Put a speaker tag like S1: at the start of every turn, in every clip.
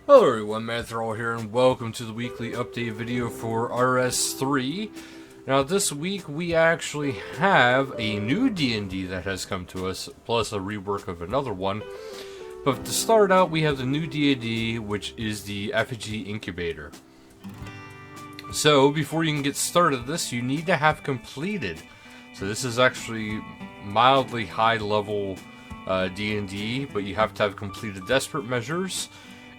S1: Hello everyone, Manithral here, and welcome to the weekly update video for RS3. Now this week we actually have a new D&D that has come to us, plus a rework of another one. But to start out, we have the new D&D, which is the Effigy Incubator. So before you can get started this, you need to have completed. So this is actually mildly high level D&D, but you have to have completed Desperate Measures.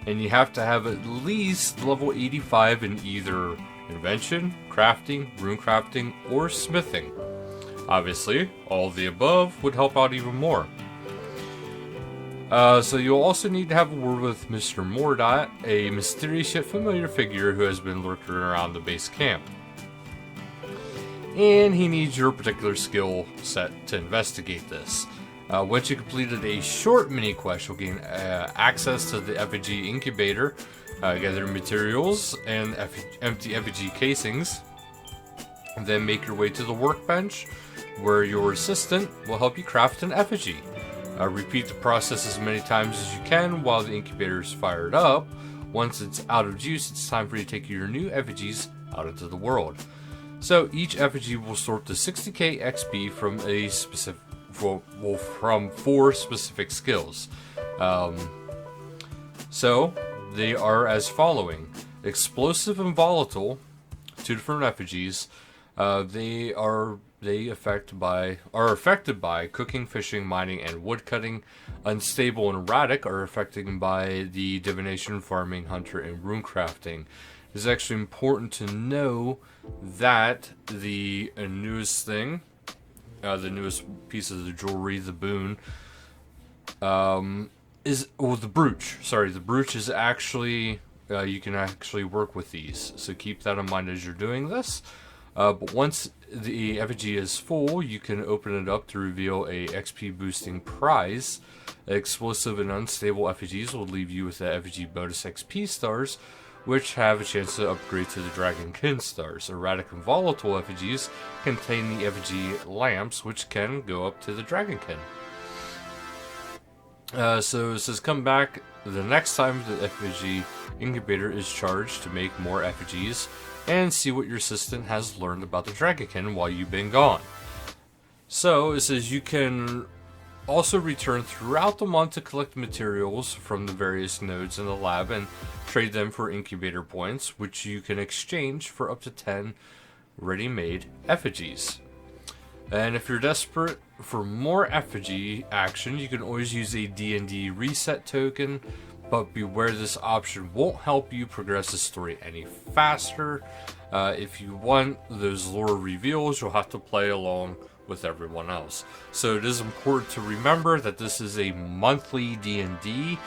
S1: And you have to have at least level 85 in either invention, crafting, rune crafting, or smithing. Obviously, all of the above would help out even more. So you'll also need to have a word with Mr. Mordot, a mysterious yet familiar figure who has been lurking around the base camp. And he needs your particular skill set to investigate this. Once you completed a short mini quest, you'll gain access to the Effigy Incubator, gather materials and empty effigy casings, and then make your way to the workbench, where your assistant will help you craft an effigy. Repeat the process as many times as you can while the incubator is fired up. Once it's out of juice, it's time for you to take your new effigies out into the world. So each effigy will sort to 60k XP from a specific from 4 specific skills. So they are as following: explosive and volatile, 2 different effigies. They are affected by cooking, fishing, mining, and woodcutting. Unstable and erratic are affected by the divination, farming, hunter, and rune crafting. It's actually important to know that the newest thing, the newest piece of the jewelry, the boon, the brooch. Sorry, the brooch is actually, you can actually work with these. So keep that in mind as you're doing this. But once the effigy is full, you can open it up to reveal a XP boosting prize. Explosive and unstable effigies will leave you with the effigy bonus XP stars, which have a chance to upgrade to the Dragonkin stars. Erratic and volatile effigies contain the effigy lamps, which can go up to the Dragonkin. So it says come back the next time the Effigy Incubator is charged to make more effigies, and see what your assistant has learned about the Dragonkin while you've been gone. So it says you can also return throughout the month to collect materials from the various nodes in the lab and trade them for incubator points, which you can exchange for up to 10 ready-made effigies. And if you're desperate for more effigy action, you can always use a D&D reset token, but beware, this option won't help you progress the story any faster. If you want those lore reveals, you'll have to play along with everyone else. So it is important to remember that this is a monthly D&D,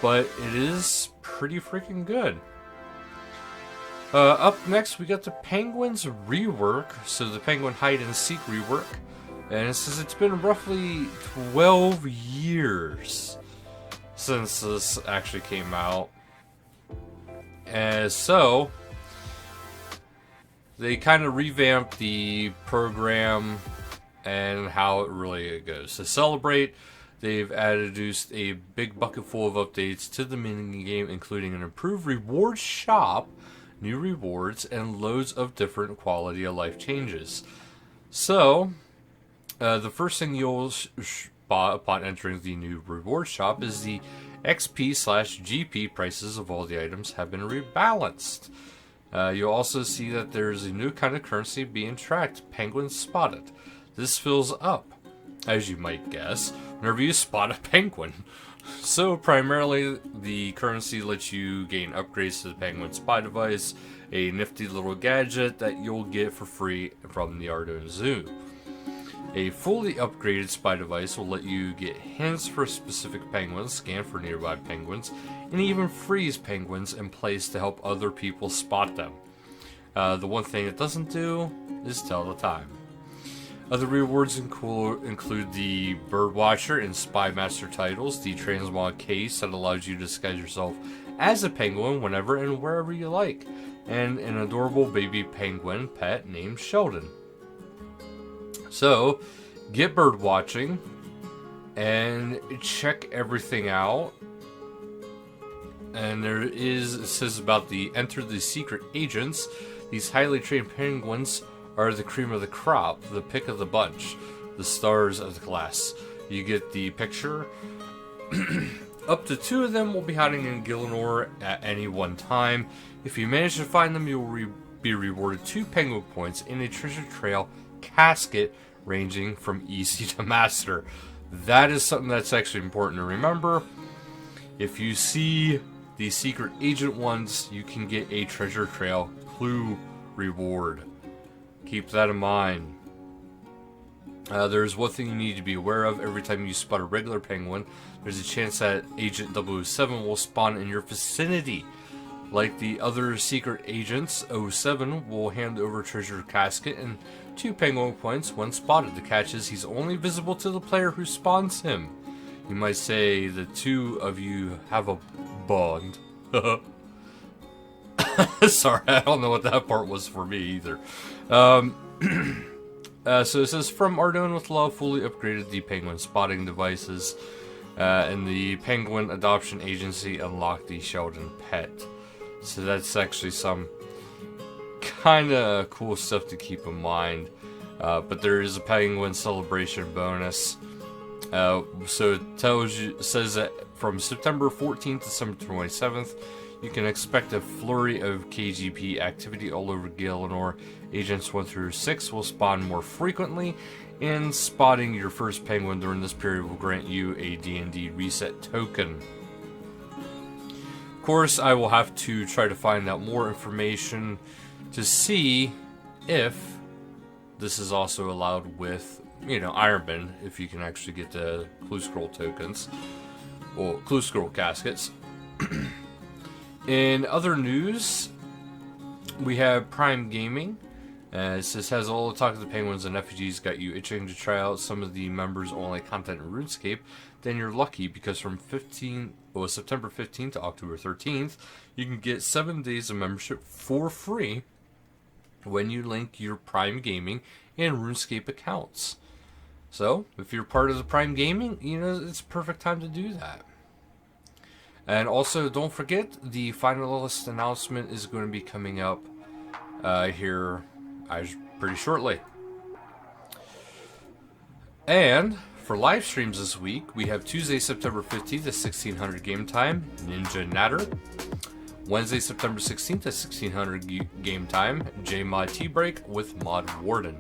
S1: but it is pretty freaking good. Up next, we got the Penguins Rework, so the Penguin Hide and Seek Rework, and it says it's been roughly 12 years since this actually came out, and so they kind of revamped the program and how it really goes. To celebrate, they've introduced a big bucket full of updates to the minigame, including an improved reward shop, new rewards, and loads of different quality of life changes. So, the first thing you'll spot upon entering the new reward shop is the XP/GP prices of all the items have been rebalanced. You'll also see that there's a new kind of currency being tracked, Penguin Spotted. This fills up, as you might guess, whenever you spot a penguin. So primarily, the currency lets you gain upgrades to the Penguin Spy device, a nifty little gadget that you'll get for free from the Ardougne Zoo. A fully upgraded spy device will let you get hints for specific penguins, scan for nearby penguins, and even freeze penguins in place to help other people spot them. The one thing it doesn't do is tell the time. Other rewards include the Birdwatcher and Spy Master titles, the Transmog case that allows you to disguise yourself as a penguin whenever and wherever you like, and an adorable baby penguin pet named Sheldon. So, get bird watching and check everything out. And it says about the enter the secret agents. These highly trained penguins are the cream of the crop, the pick of the bunch, the stars of the class. You get the picture. Up to 2 of them will be hiding in Gielinor at any one time. If you manage to find them, you will be rewarded 2 penguin points in a treasure trail casket ranging from easy to master. That is something that's actually important to remember. If you see the secret agent ones, you can get a treasure trail clue reward. Keep that in mind. There's one thing you need to be aware of. Every time you spot a regular penguin, there's a chance that Agent 007 will spawn in your vicinity. Like the other secret agents, 07 will hand over treasure casket and 2 penguin points when spotted. The catch is he's only visible to the player who spawns him. You might say the 2 of you have a bond. Sorry, I don't know what that part was for me either. So it says, from Ardone with Love, fully upgraded the penguin spotting devices. And the Penguin Adoption Agency unlocked the Sheldon pet. So that's actually some kind of cool stuff to keep in mind. But there is a penguin celebration bonus. So it says that from September 14th to December 27th, you can expect a flurry of KGP activity all over Gielinor. Agents 1 through 6 will spawn more frequently, and spotting your first penguin during this period will grant you a D&D reset token. Of course, I will have to try to find out more information to see if this is also allowed with, Ironman, if you can actually get the Clue Scroll tokens, or Clue Scroll caskets. In other news, we have Prime Gaming. It says, has all the talk of the penguins and effigies got you itching to try out some of the members-only content in RuneScape? Then you're lucky, because from September 15th to October 13th, you can get 7 days of membership for free when you link your Prime Gaming and RuneScape accounts. So, if you're part of the Prime Gaming, it's a perfect time to do that. And also, don't forget, the finalist announcement is going to be coming up here pretty shortly. And for live streams this week, we have Tuesday, September 15th at 1600 game time, Ninja Natter. Wednesday, September 16th at 1600 game time, Jmod Tea Break with Mod Warden.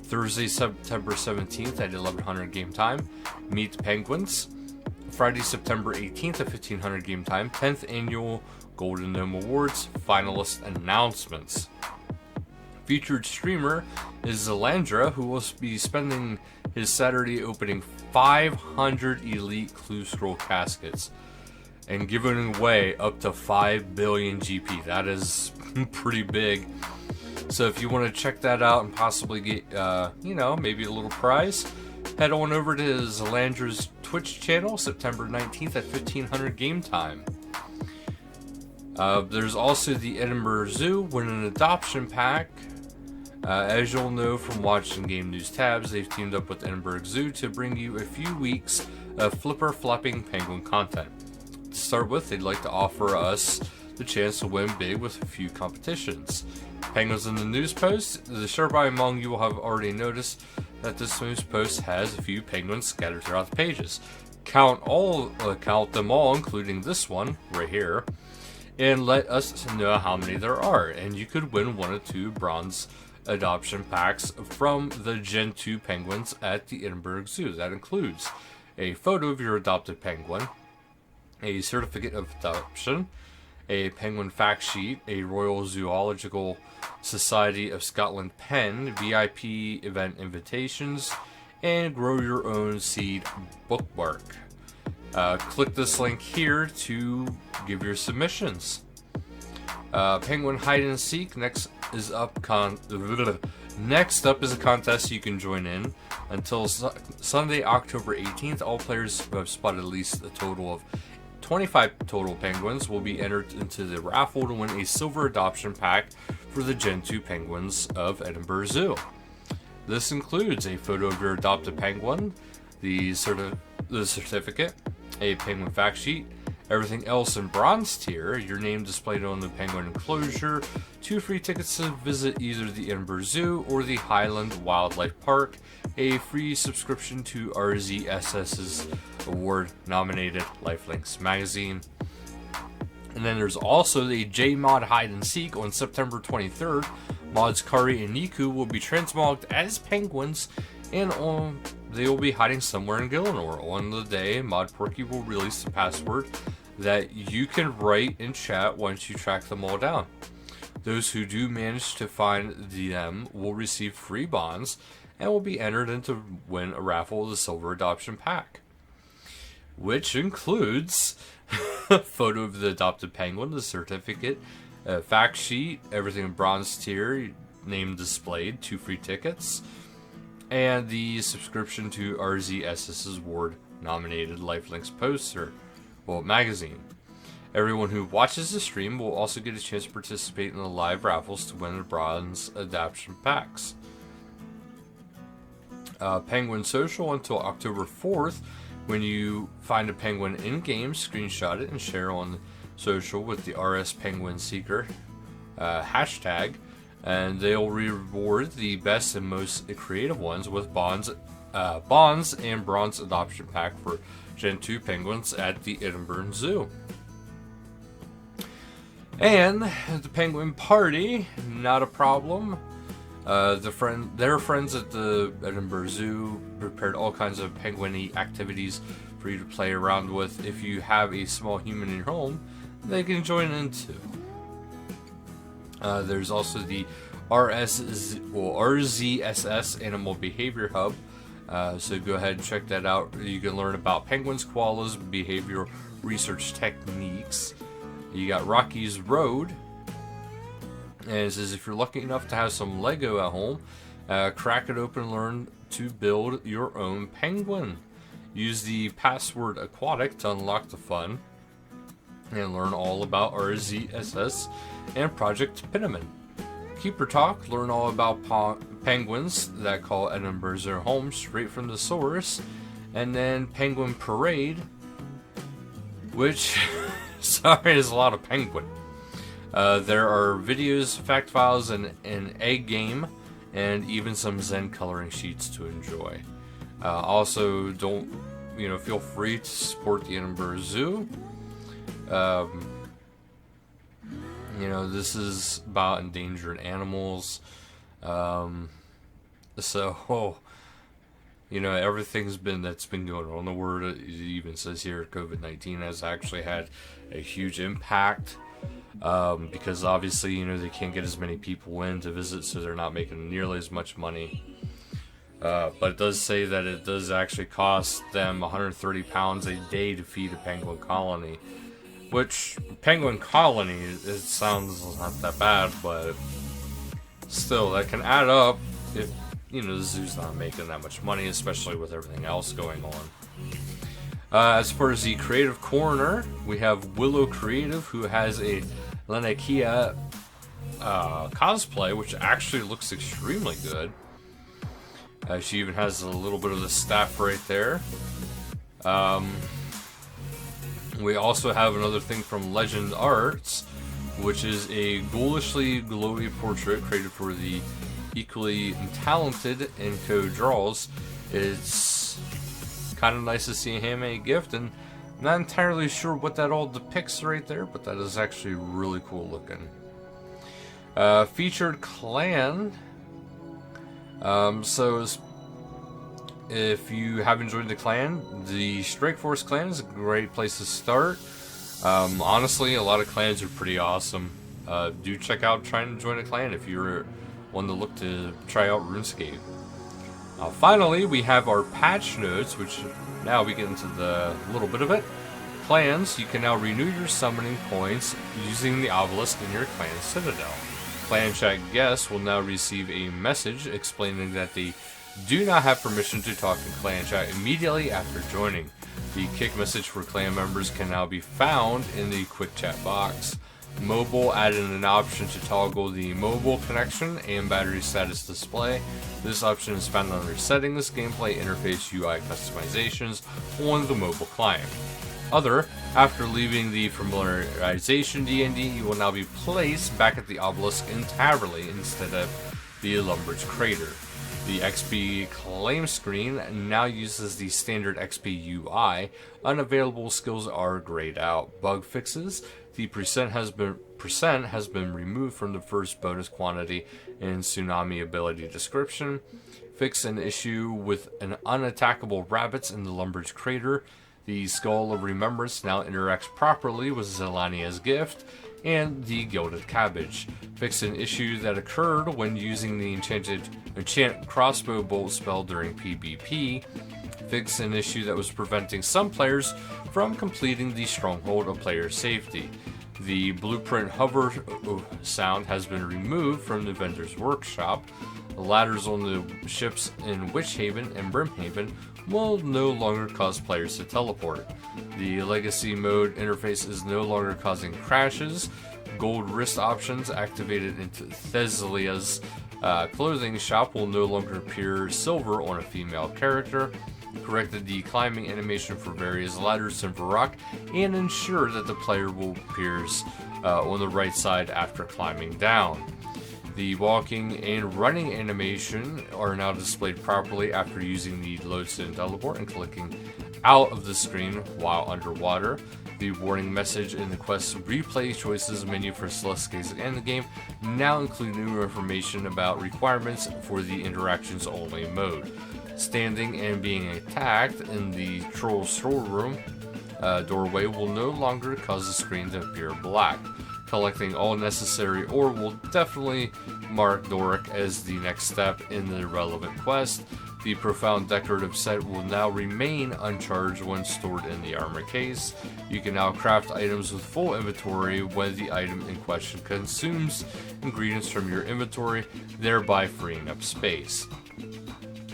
S1: Thursday, September 17th at 1100 game time, Meet Penguins. Friday, September 18th at 1500 game time, 10th Annual Golden Gnome Awards finalist announcements. Featured streamer is Zalandra, who will be spending his Saturday opening 500 Elite Clue Scroll caskets and giving away up to 5 billion GP. That is pretty big. So if you want to check that out and possibly get, maybe a little prize, head on over to Zalandra's Twitch channel, September 19th at 1500 game time. There's also the Edinburgh Zoo with an adoption pack. As you'll know from watching Game News tabs, they've teamed up with Edinburgh Zoo to bring you a few weeks of flipper flopping penguin content. To start with, they'd like to offer us the chance to win big with a few competitions. Penguins in the news post. The sharp eye among you will have already noticed that this news post has a few penguins scattered throughout the pages. Count them all, including this one right here, and let us know how many there are. And you could win 1 of 2 bronze adoption packs from the Gen 2 penguins at the Edinburgh Zoo. That includes a photo of your adopted penguin, a certificate of adoption, a penguin fact sheet, a Royal Zoological Society of Scotland pen, VIP event invitations, and grow your own seed bookmark. Click this link here to give your submissions. Penguin Hide and Seek next up is a contest you can join in until Sunday, October 18th. All players who have spotted at least a total of 25 total penguins will be entered into the raffle to win a silver adoption pack for the Gen 2 penguins of Edinburgh Zoo. This includes a photo of your adopted penguin, the certificate, a penguin fact sheet, Everything else in bronze tier, your name displayed on the penguin enclosure, 2 free tickets to visit either the Edinburgh Zoo or the Highland Wildlife Park, a free subscription to RZSS's award-nominated Lifelinks magazine. And then there's also the Jmod Hide and Seek on September 23rd. Mods Kari and Niku will be transmogged as penguins, and they will be hiding somewhere in Gillinor. On the day, Mod Porky will release the password that you can write in chat once you track them all down. Those who do manage to find them will receive free bonds and will be entered in to win a raffle of the Silver Adoption Pack, which includes a photo of the adopted penguin, the certificate, a fact sheet, everything in bronze tier, name displayed, 2 free tickets, and the subscription to RZSS's award-nominated Lifelinks poster, magazine. Everyone who watches the stream will also get a chance to participate in the live raffles to win the bronze adoption packs. Penguin Social until October 4th. When you find a penguin in-game, screenshot it and share on social with the RS Penguin Seeker hashtag, and they'll reward the best and most creative ones with bonds and bronze adoption pack for Gen 2 penguins at the Edinburgh Zoo. And the penguin party, not a problem. Their friends at the Edinburgh Zoo prepared all kinds of penguin-y activities for you to play around with. If you have a small human in your home, they can join in too. There's also the RZSS Animal Behavior Hub. So go ahead and check that out. You can learn about penguins, koalas, behavioral research techniques. You got Rocky's Road. And it says if you're lucky enough to have some Lego at home, crack it open and learn to build your own penguin. Use the password aquatic to unlock the fun and learn all about RZSS and Project Pinnamin. Keeper Talk, learn all about penguins that call Edinburgh their home straight from the source. And then Penguin Parade, which, sorry, is a lot of penguin. There are videos, fact files, and an egg game, and even some Zen coloring sheets to enjoy. Also, feel free to support the Edinburgh Zoo. This is about endangered animals. Everything's that's been going on. The word, it even says here, COVID-19 has actually had a huge impact. Because obviously, they can't get as many people in to visit, so they're not making nearly as much money. But it does say that it does actually cost them £130 a day to feed a penguin colony. Which, penguin colony, it sounds not that bad, but still, that can add up if, the zoo's not making that much money, especially with everything else going on. As far as the creative corner, we have Willow Creative, who has a Lanakia cosplay, which actually looks extremely good. She even has a little bit of the staff right there. We also have another thing from Legend Arts, which is a ghoulishly glowy portrait created for the equally talented Enco Draws. It's kind of nice to see a handmade gift, and not entirely sure what that all depicts right there, but that is actually really cool looking. Featured clan. If you haven't joined the clan, the Strike Force clan is a great place to start. Honestly, a lot of clans are pretty awesome. Do check out trying to join a clan if you're one to look to try out RuneScape. Finally, we have our patch notes, which now we get into the little bit of it. Clans, you can now renew your summoning points using the obelisk in your clan citadel. Clan chat guests will now receive a message explaining that they do not have permission to talk in clan chat immediately after joining. The kick message for clan members can now be found in the quick chat box. Mobile added an option to toggle the mobile connection and battery status display. This option is found under settings, gameplay interface, UI customizations on the mobile client. other. After leaving the familiarization D&D, you will now be placed back at the obelisk in Taverley instead of the Lumbridge Crater. The XP claim screen now uses the standard XP UI. Unavailable skills are grayed out. Bug fixes. The percent has been removed from the first bonus quantity in Tsunami ability description. Fix an issue with an unattackable rabbits in the Lumbridge Crater. The Skull of Remembrance now interacts properly with Zelania's gift. And the Gilded Cabbage. Fix an issue that occurred when using the enchant crossbow bolt spell during PvP. Fix an issue that was preventing some players from completing the Stronghold of Player Safety. The blueprint hover sound has been removed from the vendor's workshop. The ladders on the ships in Witchhaven and Brimhaven will no longer cause players to teleport. The Legacy mode interface is no longer causing crashes. Gold wrist options activated into Thesalia's clothing shop will no longer appear silver on a female character. Corrected the climbing animation for various ladders in Rework and ensure that the player will appear on the right side after climbing down. The walking and running animation are now displayed properly after using the Lodestone teleport and clicking out of the screen while underwater. The warning message in the quest replay choices menu for Celestica's endgame now include new information about requirements for the interactions only mode. Standing and being attacked in the troll storeroom doorway will no longer cause the screen to appear black. Collecting all necessary ore will definitely mark Doric as the next step in the relevant quest. The profound decorative set will now remain uncharged when stored in the armor case. You can now craft items with full inventory when the item in question consumes ingredients from your inventory, thereby freeing up space.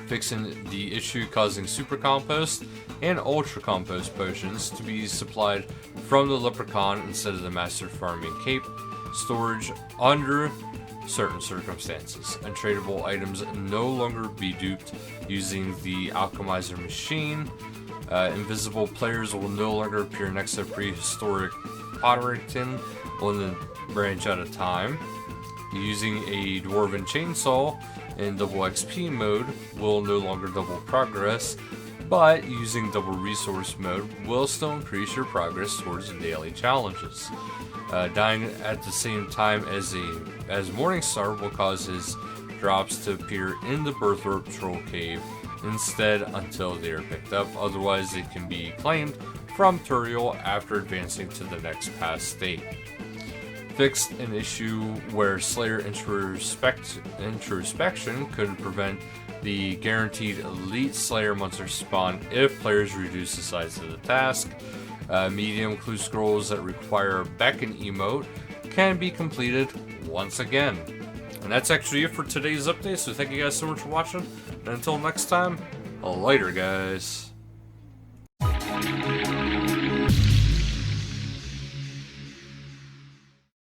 S1: Fixing the issue causing super compost and ultra compost potions to be supplied from the leprechaun instead of the master farming cape. Storage under certain circumstances. Untradeable items no longer be duped using the alchemizer machine. Invisible players will no longer appear next to prehistoric pottery tin on the branch at a time. Using a dwarven chainsaw in double XP mode will no longer double progress, but using double resource mode will still increase your progress towards the daily challenges. Dying at the same time as Morningstar will cause his drops to appear in the Birthwarp Troll Cave instead until they are picked up, otherwise they can be claimed from Turiel after advancing to the next pass state. Fixed an issue where Slayer introspection could prevent the guaranteed Elite Slayer monster spawn if players reduce the size of the task. Medium clue scrolls that require a beckon emote can be completed once again. And that's actually it for today's update, so thank you guys so much for watching, and until next time, later guys.